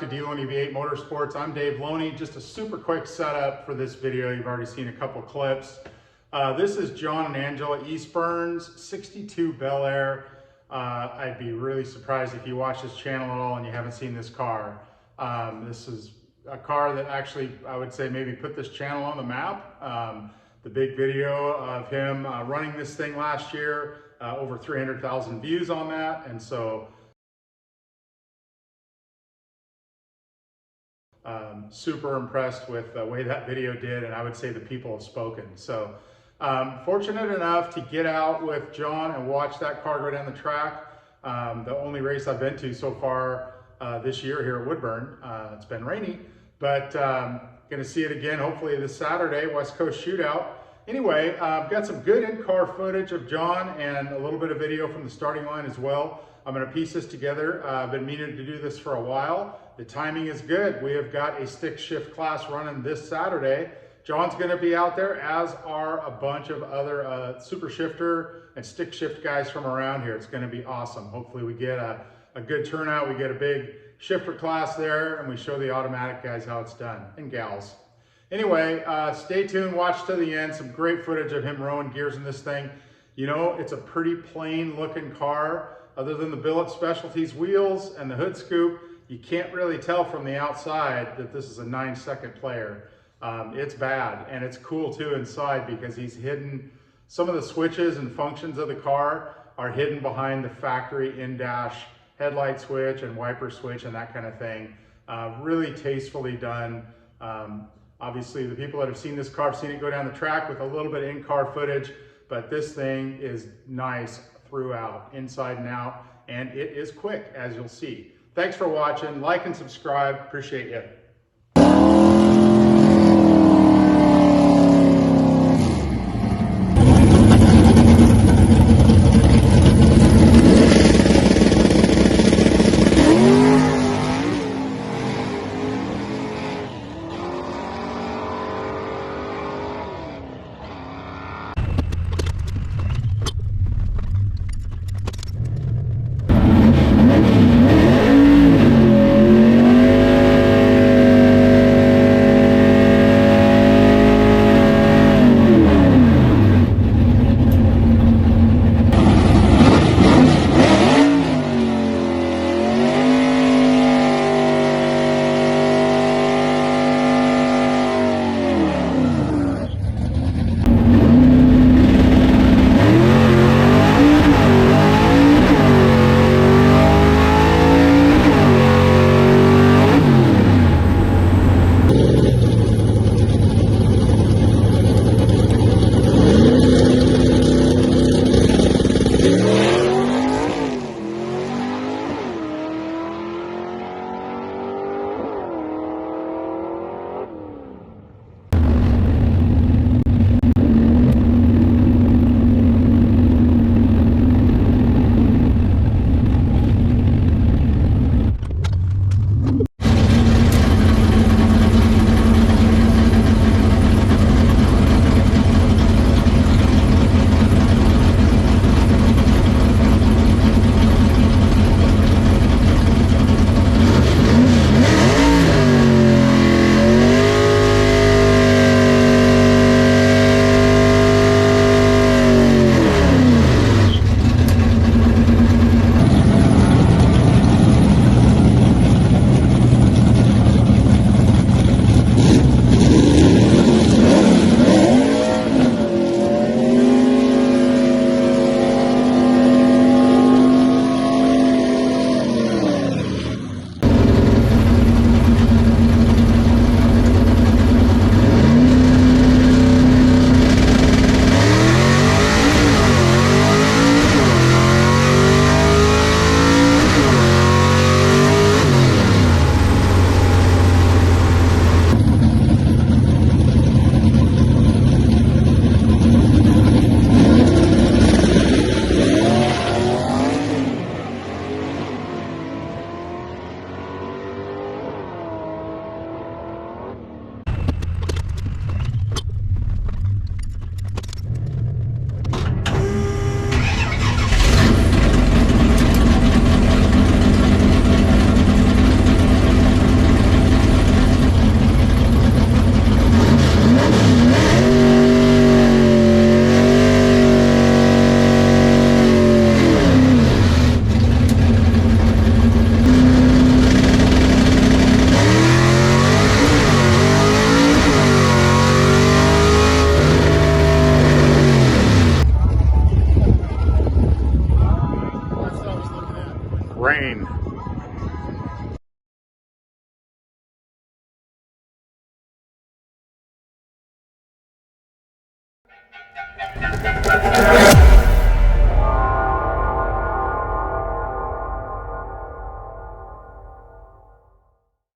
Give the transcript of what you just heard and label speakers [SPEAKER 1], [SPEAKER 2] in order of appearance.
[SPEAKER 1] to D-Loney V8 Motorsports. I'm Dave Loney. Just a super quick setup for this video. You've already seen a couple clips. This is John and Angela Eastburn's 62 Bel Air. I'd be really surprised if you watch this channel at all and you haven't seen this car. This is a car that actually, I would say, maybe put this channel on the map. The big video of him running this thing last year, over 300,000 views on that. And so super impressed with the way that video did, and I would say the people have spoken. So fortunate enough to get out with John and watch that car go down the track. The only race I've been to so far this year here at Woodburn. It's been rainy, but gonna see it again hopefully this Saturday, West Coast Shootout. Anyway, I've got some good in-car footage of John and a little bit of video from the starting line as well. I'm gonna piece this together. I've been meaning to do this for a while. The timing is good. We have got a stick shift class running this Saturday. John's gonna be out there, as are a bunch of other super shifter and stick shift guys from around here. It's gonna be awesome. Hopefully we get a good turnout. We get a big shifter class there, and we show the automatic guys how it's done, and gals. Anyway, stay tuned, watch to the end. Some great footage of him rowing gears in this thing. You know, it's a pretty plain looking car. Other than the billet specialties wheels and the hood scoop, you can't really tell from the outside that this is a 9-second player. It's bad, and it's cool too inside because he's hidden. Some of the switches and functions of the car are hidden behind the factory in-dash headlight switch and wiper switch and that kind of thing. Really tastefully done. Obviously, the people that have seen this car have seen it go down the track with a little bit of in-car footage, but this thing is nice throughout, inside and out, and it is quick, as you'll see. Thanks for watching. Like and subscribe. Appreciate you. rain.